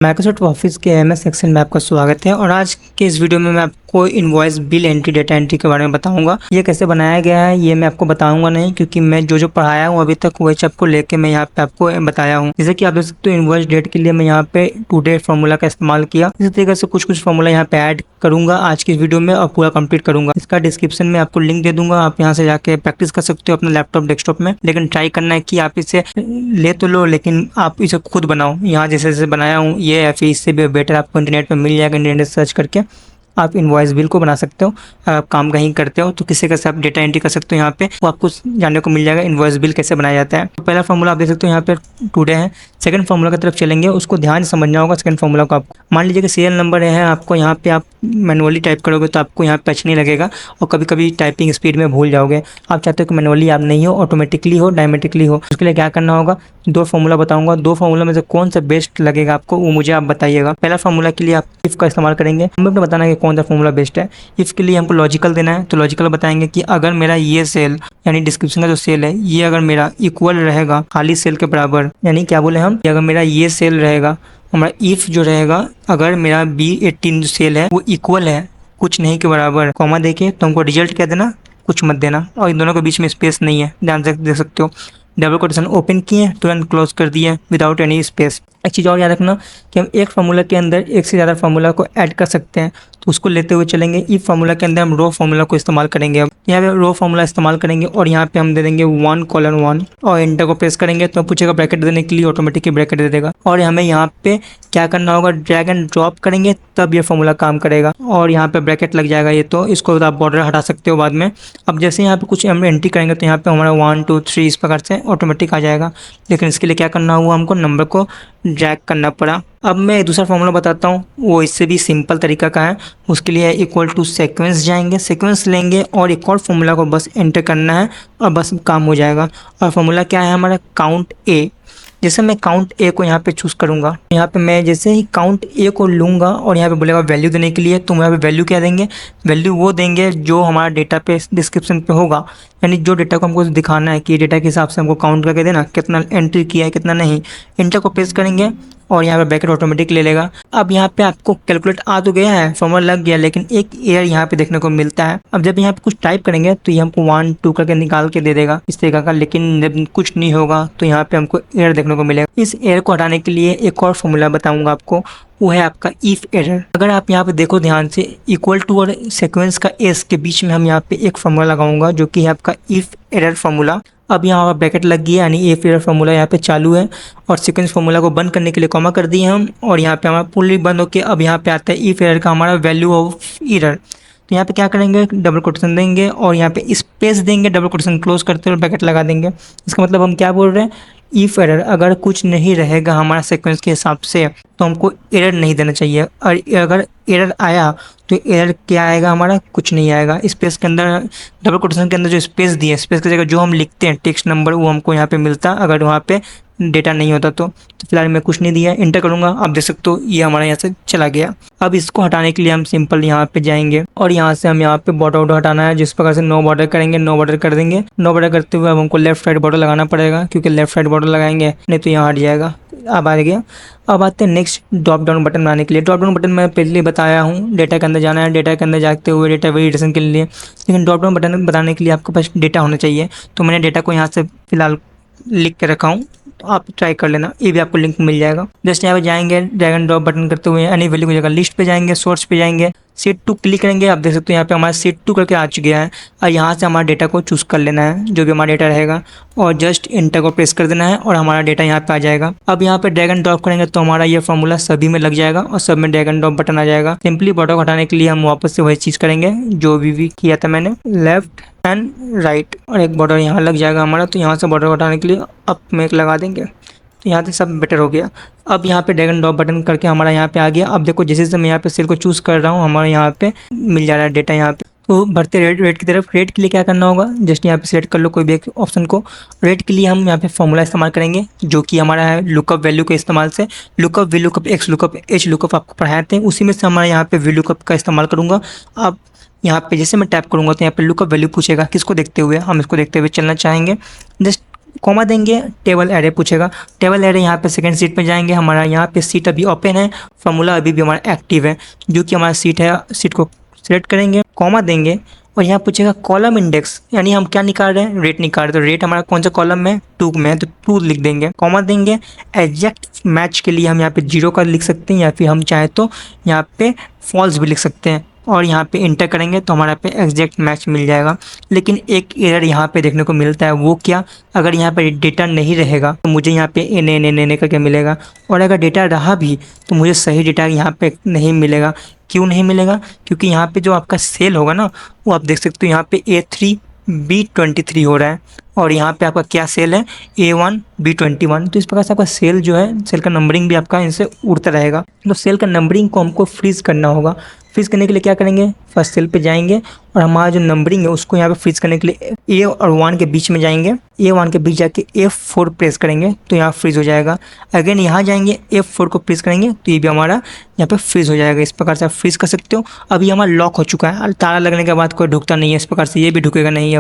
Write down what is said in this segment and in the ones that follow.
Microsoft office के MS section में आपका स्वागत है। और आज के इस वीडियो में मैं आपको invoice bill entry data entry के बारे में बताऊंगा। ये कैसे बनाया गया है ये मैं आपको बताऊंगा नहीं, क्योंकि मैं जो पढ़ाया हूँ अभी तक वही सबको लेके मैं यहाँ पे आपको बताया हूँ। जैसे कि आप देख सकते हो इनवॉइस डेट के लिए मैं यहाँ पे टू डेट फार्मूला का इस्तेमाल किया। इसी तरीके से कुछ फार्मूला यहाँ पे ऐड करूंगा आज की वीडियो में और पूरा कंप्लीट करूंगा। इसका डिस्क्रिप्शन में आपको लिंक दे दूंगा, आप यहाँ से जाके प्रैक्टिस कर सकते हो अपने लैपटॉप डेस्कटॉप में। लेकिन ट्राई करना है कि आप इसे ले तो लो, लेकिन आप इसे खुद बनाओ। यहाँ जैसे जैसे बनाया हूँ ये या फिर इससे भी बेटर आपको इंटरनेट में मिल जाएगा। इंटरनेट सर्च करके आप इनवॉइस बिल को बना सकते हो। अगर आप काम कहीं करते हो तो किसी कैसे आप डेटा एंट्री कर सकते हो। यहाँ पे वो आपको जानने को मिल जाएगा इनवॉइस बिल कैसे बनाया जाता है। तो पहला फार्मूला आप देख सकते हो यहाँ पे टुडे है। सेकंड फार्मूला की तरफ चलेंगे, उसको ध्यान से समझना होगा। सेकंड फार्मूला को आपको मान लीजिए कि सीरियल नंबर है आपको, यहाँ पे आप मैनुअली टाइप करोगे तो आपको यहाँ पे अच्छा नहीं लगेगा और कभी कभी टाइपिंग स्पीड में भूल जाओगे। आप चाहते हो कि मैनुअली आप नहीं हो, ऑटोमेटिकली हो, डायमेट्रिकली हो। उसके लिए क्या करना होगा, दो फार्मूला बताऊंगा। दो फार्मूला में से कौन सा बेस्ट लगेगा आपको वो मुझे आप बताइएगा। पहला फार्मूला के लिए आप इफ का इस्तेमाल करेंगे। हमें अपने बताना है कि कौन सा फार्मूला बेस्ट है। इफ के लिए हमको लॉजिकल देना है, तो लॉजिकल बताएंगे कि अगर मेरा ये सेल यानी डिस्क्रिप्शन का जो सेल है ये अगर मेरा इक्वल रहेगा खाली सेल के बराबर, यानी क्या बोले हम कि अगर मेरा ये सेल रहेगा, हमारा इफ जो रहेगा अगर मेरा B18 जो सेल है वो इक्वल है कुछ नहीं के बराबर, कॉमा देके तो हमको रिजल्ट क्या देना, कुछ मत देना। और इन दोनों के बीच में स्पेस नहीं है, ध्यान से देख सकते हो। डबल कोटेशन ओपन किए तुरंत क्लोज कर दिए विदाउट एनी स्पेस। एक चीज़ और याद रखना कि हम एक फार्मूला के अंदर एक से ज़्यादा फार्मूला को ऐड कर सकते हैं, तो उसको लेते हुए चलेंगे। इफ फार्मूला के अंदर हम रो फार्मूला को इस्तेमाल करेंगे। अब यहाँ पे रो फार्मूला इस्तेमाल करेंगे और यहाँ पे हम दे देंगे 1:1 और एंटर को प्रेस करेंगे तो पूछेगा ब्रैकेट देने के लिए, ऑटोमेटिकली ब्रैकेट दे देगा। और हमें यहाँ पे क्या करना होगा, ड्रैग एंड ड्रॉप करेंगे तब ये फार्मूला काम करेगा और यहाँ पे ब्रैकेट लग जाएगा ये, तो इसको आप बॉर्डर हटा सकते हो बाद में। अब जैसे यहाँ पे कुछ हम एंट्री करेंगे तो यहाँ पे हमारा 1 2 3 इस प्रकार से ऑटोमेटिक आ जाएगा। लेकिन इसके लिए क्या करना हुआ, हमको नंबर को ड्रैग करना पड़ा। अब मैं एक दूसरा फार्मूला बताता हूँ, वो इससे भी सिंपल तरीका का है। उसके लिए इक्वल टू सीक्वेंस जाएंगे, सीक्वेंस लेंगे और एक और फार्मूला को बस एंटर करना है और बस काम हो जाएगा। और फार्मूला क्या है हमारा, काउंट ए। जैसे मैं काउंट ए को यहाँ पे चूज़ करूँगा, यहाँ पे मैं जैसे ही काउंट ए को लूँगा और यहाँ पे बोलेगा वैल्यू देने के लिए, तो यहाँ पे वैल्यू क्या देंगे, वैल्यू वो देंगे जो हमारा डेटा पे डिस्क्रिप्शन पे होगा। यानी जो डेटा को हमको दिखाना है कि डेटा के हिसाब से हमको काउंट करके देना कितना एंट्री किया है कितना नहीं। एंटर को प्रेस करेंगे और यहाँ पे ब्रैकेट ऑटोमेटिक ले लेगा। अब यहाँ पे आपको कैलकुलेट आ तो गया है, फॉर्मूला लग गया, लेकिन एक एरर यहाँ पे देखने को मिलता है। अब जब यहाँ पे कुछ टाइप करेंगे तो ये हमको 1 2 करके निकाल के दे देगा इस तरीका का, लेकिन जब कुछ नहीं होगा तो यहाँ पे हमको एरर देखने को मिलेगा। इस एरर को हटाने के लिए एक और फॉर्मूला बताऊंगा आपको, वो है आपका इफ एरर। अगर आप यहाँ पे देखो ध्यान से, इक्वल टू और सीक्वेंस का एस के बीच में हम यहाँ पे एक फॉर्मूला लगाऊंगा जो कि है आपका इफ एरर फॉर्मूला। अब यहाँ पर ब्रैकेट लग गया, यानी इफ एरर फार्मूला यहाँ पे चालू है और सीक्वेंस फार्मूला को बंद करने के लिए कॉमा कर दिए हम। और यहाँ पे हमारा फुल्ली बंद होकर अब यहाँ पे आता है इफ एरर का हमारा वैल्यू ऑफ एरर। तो यहाँ पे क्या करेंगे, डबल कोटेशन देंगे और यहाँ पे स्पेस देंगे, डबल कोटेशन क्लोज करते हुए ब्रैकेट लगा देंगे। इसका मतलब हम क्या बोल रहे हैं, इफ एरर अगर कुछ नहीं रहेगा हमारा सीक्वेंस के हिसाब से तो हमको एरर नहीं देना चाहिए। और अगर एरर आया तो एरर क्या आएगा, हमारा कुछ नहीं आएगा। स्पेस के अंदर डबल कोटेशन के अंदर जो स्पेस दिए, स्पेस की जगह जो हम लिखते हैं टेक्स्ट नंबर वो हमको यहाँ पे मिलता अगर वहाँ पे डेटा नहीं होता तो फिलहाल मैं कुछ नहीं दिया, एंटर करूँगा। आप देख सकते हो ये हमारा यहाँ से चला गया। अब इसको हटाने के लिए हम सिंपल यहाँ पे जाएंगे और यहाँ से हम यहाँ पे बॉर्डर हटाना है। जिस प्रकार से नो बॉर्डर करेंगे, नो बॉर्डर कर देंगे। नो बॉर्डर करते हुए अब हमको लेफ्ट साइड बॉर्डर लगाना पड़ेगा, क्योंकि लेफ्ट साइड बॉर्डर लगाएंगे नहीं तो यहाँ हट जाएगा। अब आ गया। अब आते हैं नेक्स्ट ड्रॉप डाउन बटन बनाने के लिए। ड्रॉप डाउन बटन मैं पहले बताया हूँ, डेटा के अंदर जाना है, डेटा के अंदर जाते हुए डेटा वेरिएशन के लिए। लेकिन ड्रॉप डाउन बटन बनाने के लिए आपके पास डेटा होना चाहिए, तो मैंने डेटा को यहाँ से फिलहाल लिख के रखा हूँ, तो आप ट्राई कर लेना, ये भी आपको लिंक मिल जाएगा। जस्ट यहाँ पे जाएंगे, ड्रैग एंड ड्रॉप बटन करते हुए एनी वैल्यू की जगह लिस्ट पे जाएंगे, सोर्स पे जाएंगे, सीट 2 क्लिक करेंगे। आप देख सकते हो यहाँ पे हमारा सीट 2 करके आ चुका है और यहाँ से हमारा डेटा को चूज़ कर लेना है जो भी हमारा डेटा रहेगा और जस्ट इंटर को प्रेस कर देना है और हमारा डेटा यहाँ पे आ जाएगा। अब यहाँ पे ड्रैग एंड ड्रॉप करेंगे तो हमारा ये फार्मूला सभी में लग जाएगा और सब में ड्रैग एंड ड्रॉप बटन आ जाएगा। सिंपली बॉर्डर को हटाने के लिए हम वापस से वही चीज़ करेंगे जो भी किया था मैंने, लेफ्ट एंड राइट, और एक बॉर्डर यहाँ लग जाएगा हमारा। तो यहाँ से बॉर्डर को हटाने के लिए अप में एक लगा देंगे, तो यहाँ से सब बेटर हो गया। अब यहाँ पे ड्रैग एंड ड्रॉप बटन करके हमारा यहाँ पे आ गया। अब देखो जैसे मैं यहाँ पे सेल को चूज़ कर रहा हूँ हमारे यहाँ पे मिल जा रहा है डेटा यहाँ पे। तो बढ़ते रेट की तरफ, रेट के लिए क्या करना होगा, जस्ट यहाँ पे सेलेक्ट कर लो कोई भी एक ऑप्शन को। रेट के लिए हम यहाँ पे फॉर्मूला इस्तेमाल करेंगे जो कि हमारा है लुकअप वैल्यू के इस्तेमाल से। Lookup, V lookup, x lookup, H lookup आपको पढ़ाए थे, उसी में से हमारा यहाँ पे वी लुकअप का इस्तेमाल करूँगा। अब यहाँ पे जैसे मैं टैप करूँगा तो यहाँ पे लुकअप वैल्यू पूछेगा, किसको देखते हुए, हम इसको देखते हुए चलना चाहेंगे। जस्ट कॉमा देंगे, टेबल एरे पूछेगा, टेबल एरे यहाँ पे सेकंड सीट पे जाएंगे, हमारा यहाँ पे सीट अभी ओपन है, फार्मूला अभी भी हमारा एक्टिव है, जो कि हमारा सीट है, सीट को सिलेक्ट करेंगे, कॉमा देंगे और यहाँ पूछेगा कॉलम इंडेक्स, यानी हम क्या निकाल रहे हैं, रेट निकाल रहे हैं। तो रेट हमारा कौन सा कॉलम में, 2 में है, तो 2 लिख देंगे, कॉमा देंगे। एग्जैक्ट मैच के लिए हम यहाँ पे 0 का लिख सकते हैं, या फिर हम चाहे तो यहाँ पे फॉल्स भी लिख सकते हैं और यहाँ पे इंटर करेंगे तो हमारा पे एग्जैक्ट मैच मिल जाएगा। लेकिन एक एरर यहाँ पे देखने को मिलता है, वो क्या, अगर यहाँ पे डेटा नहीं रहेगा तो मुझे यहाँ पे एन करके मिलेगा, और अगर डेटा रहा भी तो मुझे सही डेटा यहाँ पे नहीं मिलेगा। क्यों नहीं मिलेगा, क्योंकि यहाँ पे जो आपका सेल होगा ना, वो आप देख सकते हो यहाँ पे A3B23 हो रहा है, और यहाँ पे आपका क्या सेल है, A1B21। तो इस प्रकार से आपका सेल जो है, सेल का नंबरिंग भी आपका इनसे उड़ता रहेगा। तो सेल का नंबरिंग को हमको फ्रीज करना होगा। फ्रीज करने के लिए क्या करेंगे, फर्स्ट सेल पे जाएंगे और हमारा जो नंबरिंग है उसको यहाँ पे फ्रीज करने के लिए A और 1 के बीच में जाएंगे, A1 के बीच जाके F4 प्रेस करेंगे तो यहाँ फ्रीज हो जाएगा। अगेन यहाँ जाएंगे, F4 को प्रेस करेंगे तो ये भी हमारा यहाँ पे फ्रीज हो जाएगा। इस प्रकार से आप फ्रीज कर सकते हो। अब ये हमारा लॉक हो चुका है, ताला लगने के बाद कोई ढुकता नहीं है, इस प्रकार से ये भी ढुकेगा नहीं।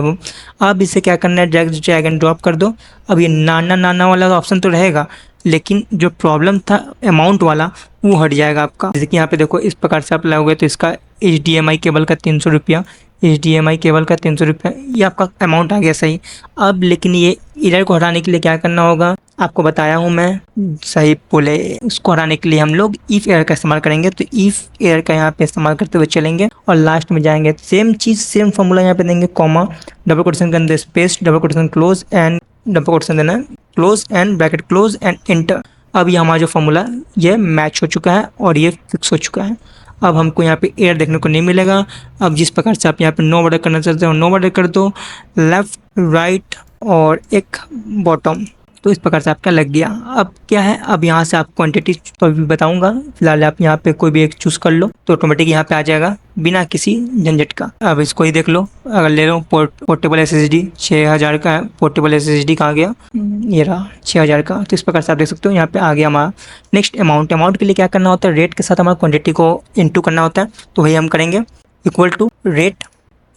अब इसे क्या करना है, ड्रैग एंड ड्रॉप कर दो। अब ये नाना वाला ऑप्शन तो रहेगा, लेकिन जो प्रॉब्लम था अमाउंट वाला, वो हट जाएगा आपका। जैसे कि यहाँ पे देखो, इस प्रकार से आप लगाओगे तो इसका HDMI केबल का 300 रुपया, HDMI केबल का 300 रुपया, ये आपका अमाउंट आ गया सही। अब लेकिन ये एरर को हटाने के लिए क्या करना होगा, आपको बताया हूँ मैं, सही बोले, इसको हटाने के लिए हम लोग इफ़ एरर का इस्तेमाल करेंगे। तो इफ़ एरर का यहाँ पे इस्तेमाल करते हुए चलेंगे और लास्ट में जाएंगे, सेम चीज़, सेम फॉर्मूला यहाँ पे देंगे, कॉमा, डबल कोटेशन के अंदर space, double quotation close and double quotation देना है, close and bracket close and enter. अब ये हमारा जो फॉर्मूला ये मैच हो चुका है और ये फिक्स हो चुका है। अब हमको यहाँ पे एयर देखने को नहीं मिलेगा। अब जिस प्रकार से आप यहाँ पे 9 ऑर्डर करना चाहते हो, 9 ऑर्डर कर दो, लेफ्ट, राइट और एक बॉटम। तो इस प्रकार से आपका लग गया। अब क्या है, अब यहाँ से आप क्वांटिटी तो अभी बताऊंगा, फिलहाल आप यहाँ पे कोई भी एक चूज़ कर लो तो ऑटोमेटिक यहाँ पे आ जाएगा बिना किसी झंझट का। अब इसको ही देख लो, अगर ले लो पोर्टेबल SSD 6000 का है, पोर्टेबल SSD कहाँ गया, ये रहा 6000 का। तो इस प्रकार से आप देख सकते हो यहाँ पे आ गया हमारा। नेक्स्ट अमाउंट के लिए क्या करना होता है, रेट के साथ हमारा क्वान्टिटी को इंटू करना होता है। तो वही हम करेंगे, equal to rate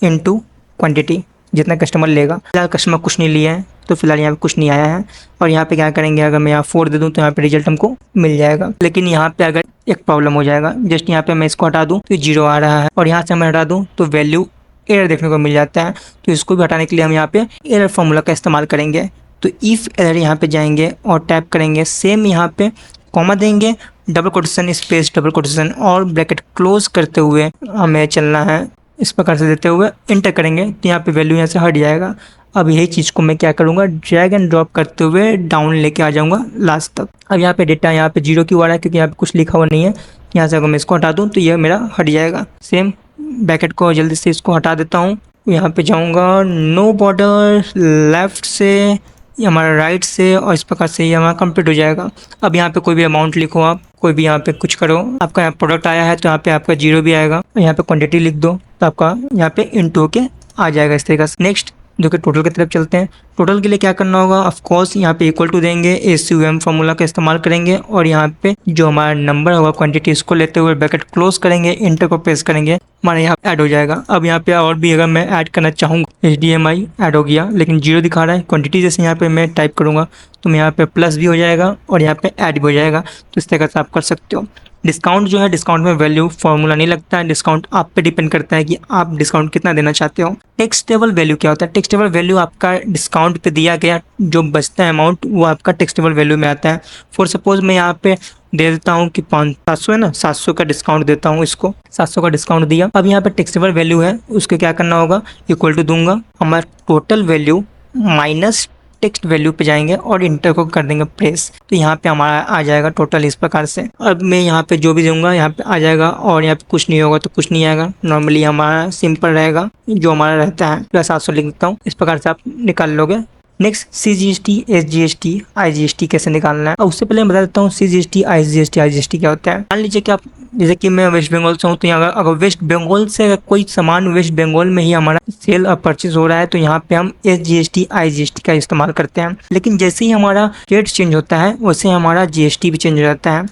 into quantity, जितना कस्टमर लेगा। फिलहाल कस्टमर कुछ नहीं लिया है तो फिलहाल यहाँ पे कुछ नहीं आया है। और यहाँ पे क्या करेंगे, अगर मैं यहाँ 4 दे दूँ तो यहाँ पे रिजल्ट हमको मिल जाएगा। लेकिन यहाँ पे अगर एक प्रॉब्लम हो जाएगा, जस्ट यहाँ पे मैं इसको हटा दूँ तो 0 आ रहा है, और यहाँ से मैं हटा दूँ तो वैल्यू एरर देखने को मिल जाता है। तो इसको भी हटाने के लिए हम यहाँ पे एरर फार्मूला का इस्तेमाल करेंगे। तो इफ़ एरर यहाँ पे जाएंगे और टाइप करेंगे, सेम यहाँ पे कॉमा देंगे, double quotation space double quotation और ब्रैकेट क्लोज करते हुए हमें चलना है। इस प्रकार से देते हुए इंटर करेंगे तो यहाँ पे वैल्यू यहाँ से हट जाएगा। अब यही चीज़ को मैं क्या करूँगा, ड्रैग एंड ड्रॉप करते हुए डाउन लेके आ जाऊँगा लास्ट तक। अब यहाँ पे डेटा यहाँ पे 0 क्यों आ रहा है, क्योंकि यहाँ पे कुछ लिखा हुआ नहीं है। यहाँ से अगर मैं इसको हटा दूँ तो ये मेरा हट जाएगा। सेम ब्रैकेट को जल्दी से इसको हटा देता हूँ। यहाँ पे जाऊँगा, नो बॉर्डर, लेफ़्ट से हमारा राइट से, और इस प्रकार से ये हमारा कंप्लीट हो जाएगा। अब यहाँ पे कोई भी अमाउंट लिखो, आप कोई भी यहाँ पे कुछ करो। आपका यहाँ प्रोडक्ट आया है तो यहाँ पे आपका 0 भी आएगा। यहाँ पे क्वांटिटी लिख दो तो आपका यहाँ पे इंटू होके आ जाएगा इस तरीके से। नेक्स्ट जो कि टोटल की तरफ चलते हैं। टोटल के लिए क्या करना होगा, ऑफ कोर्स यहाँ पे इक्वल टू देंगे, ACUM फार्मूला का इस्तेमाल करेंगे और यहाँ पे जो हमारा नंबर होगा क्वांटिटी, इसको लेते हुए ब्रैकेट क्लोज करेंगे, इंटर को प्रेस करेंगे, हमारे यहाँ ऐड हो जाएगा। अब यहाँ पे और भी अगर मैं ऐड करना चाहूँगा, HDMI ऐड हो गया लेकिन 0 दिखा रहा है। क्वांटिटी जैसे यहाँ पे मैं टाइप करूँगा तो मैं यहाँ पे प्लस भी हो जाएगा और यहाँ पे ऐड भी हो जाएगा। तो इस तरह से आप कर सकते हो। डिस्काउंट जो है, डिस्काउंट में वैल्यू फार्मूला नहीं लगता है, डिस्काउंट आप पे डिपेंड करता है कि आप डिस्काउंट कितना देना चाहते हो। टेक्स्टेबल वैल्यू क्या होता है, टेक्स्टेबल वैल्यू आपका डिस्काउंट पे दिया गया जो बचता है अमाउंट, वो आपका टेक्स्टेबल वैल्यू में आता है। फॉर सपोज मैं यहाँ पे दे देता हूँ कि 700 है ना, 700 का डिस्काउंट देता हूँ, इसको 700 का डिस्काउंट दिया। अब यहाँ पे टेक्स्टेबल वैल्यू है, उसके क्या करना होगा, इक्वल टू दूंगा, हमारा total value minus text value पे जाएंगे और इंटर को कर देंगे प्रेस, तो यहाँ पे हमारा आ जाएगा टोटल इस प्रकार से। अब मैं यहाँ पे जो भी दूंगा यहाँ पे आ जाएगा, और यहाँ पे कुछ नहीं होगा तो कुछ नहीं आएगा। नॉर्मली हमारा सिंपल रहेगा जो हमारा रहता है। प्लस 700 लिख देता हूँ, इस प्रकार से आप निकाल लोगे। नेक्स्ट CGST, SGST, IGST कैसे निकालना है। और उससे पहले मैं बता देता हूँ CGST, IGST क्या होता है। मान लीजिए कि आप, जैसे कि मैं वेस्ट बंगाल से हूँ, तो यहाँ अगर वेस्ट बंगाल से अगर कोई सामान वेस्ट बंगाल में ही हमारा सेल और परचेज हो रहा है तो यहाँ पे हम SGST, IGST का इस्तेमाल करते हैं। लेकिन जैसे ही हमारा रेट चेंज होता है वैसे हमारा GST भी चेंज हो जाता है।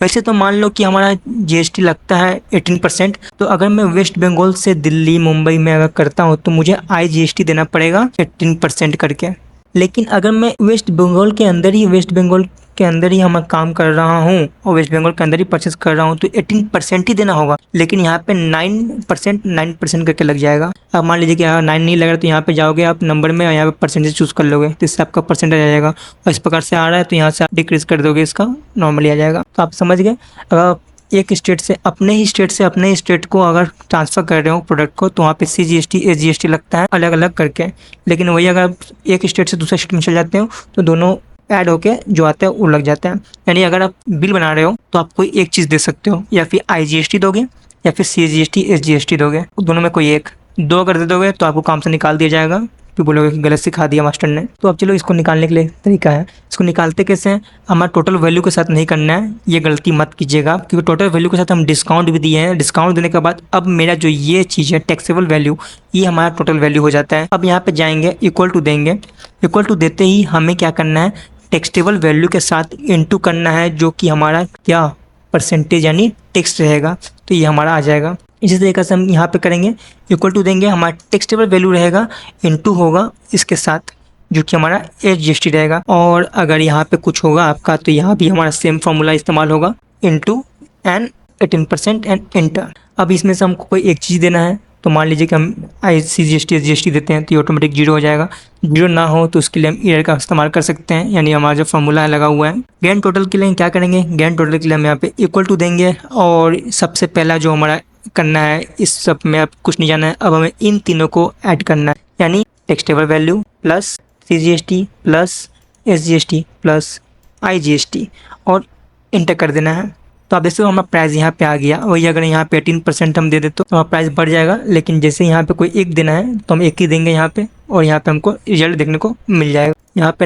वैसे तो मान लो कि हमारा GST लगता है 18%, तो अगर मैं वेस्ट बंगाल से दिल्ली, मुंबई में अगर करता हूँ तो मुझे IGST देना पड़ेगा 18% करके। लेकिन अगर मैं वेस्ट बंगाल के अंदर ही हम काम कर रहा हूँ और वेस्ट बंगाल के अंदर ही परचेस कर रहा हूँ तो 18% ही देना होगा, लेकिन यहाँ पे 9% करके लग जाएगा। अब मान लीजिए कि यहाँ 9 नहीं लग रहा तो यहाँ पे जाओगे आप नंबर में और यहाँ पे परसेंटेज चूज़ कर लोगे तो इससे आपका परसेंटेज आ जाएगा। और इस प्रकार से आ रहा है तो यहाँ से आप डिक्रीज कर दोगे, इसका नॉर्मली आ जाएगा। तो आप समझ गए। अगर एक स्टेट से अपने ही स्टेट को अगर ट्रांसफ़र कर रहे हो प्रोडक्ट को तो वहाँ पे CGST SGST लगता है अलग अलग करके। लेकिन वही अगर आप एक स्टेट से दूसरे स्टेट में चले जाते हो तो दोनों ऐड होके जो आता है वो लग जाता है। यानी अगर आप बिल बना रहे हो तो आप कोई एक चीज़ दे सकते हो, या फिर IGST दोगे या फिर CGST SGST दोगे, दोनों में कोई एक। दो अगर दे दोगे तो आपको काम से निकाल दिया जाएगा, फिर बोलोगे कि गलत सिखा दिया मास्टर ने। तो अब चलो इसको निकालने के लिए तरीका है। इसको निकालते कैसे हैं, हमारा टोटल वैल्यू के साथ नहीं करना है, ये गलती मत कीजिएगा, क्योंकि टोटल वैल्यू के साथ हम डिस्काउंट भी दिए हैं। डिस्काउंट देने के बाद अब मेरा जो ये चीज़ है टैक्सेबल वैल्यू, ये हमारा टोटल वैल्यू हो जाता है। अब यहाँ पे जाएंगे इक्वल टू देंगे, इक्वल टू देते ही हमें क्या करना है, टैक्सेबल वैल्यू के साथ इनटू करना है, जो कि हमारा क्या परसेंटेज यानी टैक्स रहेगा, तो ये हमारा आ जाएगा। इसी तरीके से हम यहाँ पे करेंगे, इक्वल टू देंगे, हमारा टैक्सेबल वैल्यू रहेगा, इनटू होगा इसके साथ जो कि हमारा SGST रहेगा। और अगर यहाँ पे कुछ होगा आपका तो यहाँ भी हमारा सेम फार्मूला इस्तेमाल होगा, इनटू एंड 18% एंड एंटर। अब इसमें से हमको कोई एक चीज़ देना है, तो मान लीजिए कि हम CGST SGST देते हैं तो ये ऑटोमेटिक 0 हो जाएगा। 0 ना हो तो उसके लिए हम ईयर का इस्तेमाल कर सकते हैं, यानी हमारा जो फार्मूला है लगा हुआ है। ग्रैंड टोटल के लिए क्या करेंगे, ग्रैंड टोटल के लिए हम यहाँ पे इक्वल टू देंगे और सबसे पहला जो हमारा करना है, इस सब में अब कुछ नहीं जाना है, अब हमें इन तीनों को ऐड करना है, यानी taxable value plus CGST plus SGST plus IGST और इंटर कर देना है। तो आप देखते हो हमारा प्राइस यहाँ पे आ गया। वही अगर यहाँ पे 18% हम दे दे तो हमारा प्राइस बढ़ जाएगा, लेकिन जैसे यहाँ पे कोई एक देना है तो हम एक ही देंगे यहाँ पे, और यहाँ पे हमको रिजल्ट देखने को मिल जाएगा। यहाँ पे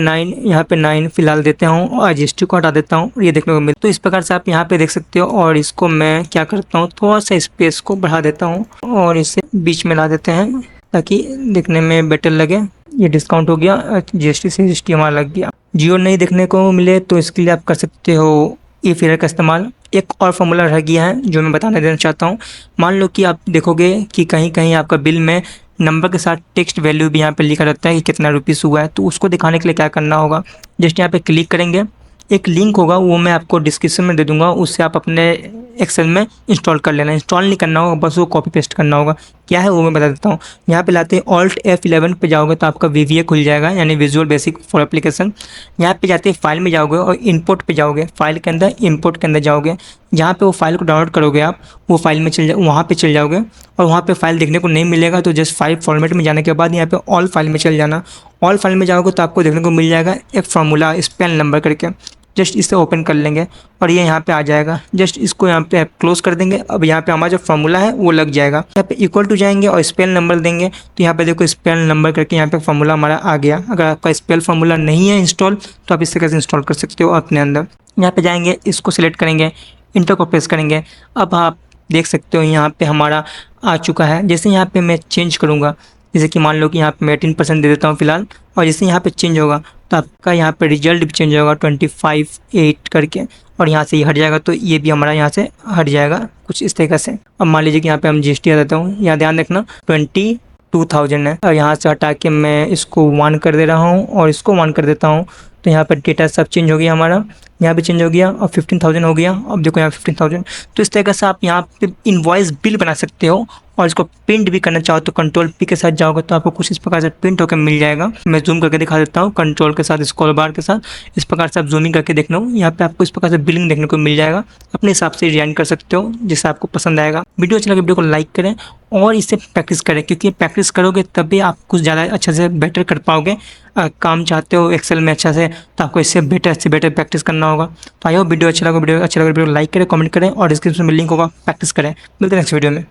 9 फिलहाल देते हूँ और IGST को हटा देता हूँ, ये देखने को मिलता है। तो इस प्रकार से आप यहाँ पे देख सकते हो। और इसको मैं क्या करता हूँ, थोड़ा सा स्पेस को बढ़ा देता हूँ और इसे बीच में ला देते हैं ताकि देखने में बेटर लगे। ये डिस्काउंट हो गया, GST से GST हमारा लग गया। जियो नहीं देखने को मिले तो इसके लिए आप कर सकते हो इफ एरर का इस्तेमाल। एक और फार्मूला रह गया है जो मैं बताने देना चाहता हूँ। मान लो कि आप देखोगे कि कहीं कहीं आपका बिल में नंबर के साथ टेक्स्ट वैल्यू भी यहाँ पे लिखा रहता है कि कितना रुपीस हुआ है, तो उसको दिखाने के लिए क्या करना होगा, जस्ट यहाँ पे क्लिक करेंगे, एक लिंक होगा वो मैं आपको डिस्क्रिप्शन में दे दूंगा, उससे आप अपने एक्सेल में इंस्टॉल कर लेना। इंस्टॉल नहीं करना होगा, बस वो कॉपी पेस्ट करना होगा। क्या है वो मैं बता देता हूँ। यहाँ पे लाते हैं Alt F11 पे जाओगे तो आपका VBA खुल जाएगा, यानी विजुअल बेसिक फॉर एप्लीकेशन। यहाँ पे जाते हैं फाइल में जाओगे और इंपोर्ट पे जाओगे, फाइल के अंदर इंपोर्ट के अंदर जाओगे, जहाँ पे वो फाइल को डाउनलोड करोगे आप, वो फाइल में वहाँ पे चल जाओगे और वहाँ पे फाइल देखने को नहीं मिलेगा, तो जस्ट फाइल फॉर्मेट में जाने के बाद यहाँ पे ऑल फाइल में चल जाना। ऑल फाइल में जाओगे तो आपको देखने को मिल जाएगा एक फार्मूला स्पेल नंबर करके, जस्ट इसे ओपन कर लेंगे और ये यहाँ पे आ जाएगा। जस्ट इसको यहाँ पे क्लोज कर देंगे। अब यहाँ पे हमारा जो फार्मूला है वो लग जाएगा। यहाँ पे इक्वल टू जाएंगे और स्पेल नंबर देंगे, तो यहाँ पे देखो स्पेल नंबर करके यहाँ पे फार्मूला हमारा आ गया। अगर आपका स्पेल फार्मूला नहीं है इंस्टॉल तो आप इसे कैसे इंस्टॉल कर सकते हो अपने अंदर। यहाँ पे जाएंगे, इसको सिलेक्ट करेंगे, इंटर को प्रेस करेंगे। अब आप देख सकते हो यहाँ पे हमारा आ चुका है। जैसे यहाँ पे मैं चेंज करूँगा, जैसे कि मान लो कि यहाँ पे मैं 18% दे देता हूँ फिलहाल, और जैसे यहाँ पे चेंज होगा तो आपका यहाँ पे रिजल्ट भी चेंज होगा 25.8 करके, और यहाँ से ये हट जाएगा तो ये भी हमारा यहाँ से हट जाएगा कुछ इस तरीके से। अब मान लीजिए कि यहाँ पे हम GST आ देता हूँ, यहाँ ध्यान रखना 22,000 है, और यहाँ से हटा के मैं इसको 1 कर दे रहा हूँ और इसको 1 कर देता हूँ, तो यहाँ पर डेटा सब चेंज हो गया हमारा, यहाँ भी चेंज हो गया और 15,000 हो गया। अब देखो यहाँ 15,000। तो इस तरीके से आप यहाँ पे इनवॉइस बिल बना सकते हो, और इसको प्रिंट भी करना चाहो तो कंट्रोल P के साथ जाओगे तो आपको कुछ इस प्रकार से प्रिंट होकर मिल जाएगा। मैं जूम करके दिखा देता हूँ, कंट्रोल के साथ स्क्रॉल बार के साथ इस प्रकार से आप जूमिंग करके देख लो। यहाँ पे आपको इस प्रकार से बिलिंग देखने को मिल जाएगा। अपने हिसाब से डिजाइन कर सकते हो जैसा आपको पसंद आएगा। वीडियो अच्छा लगे वीडियो को लाइक करें और इसे प्रैक्टिस करें, क्योंकि प्रैक्टिस करोगे तभी आप कुछ ज़्यादा अच्छे से बेटर कर पाओगे। काम चाहते हो एक्सेल में अच्छा से, तो आपको इससे बेटर प्रैक्टिस करना होगा। तो आई होप वीडियो अच्छा लगा, वीडियो को लाइक करें, कमेंट करें और डिस्क्रिप्शन में लिंक होगा, प्रैक्टिस करें। मिलते हैं नेक्स्ट वीडियो में।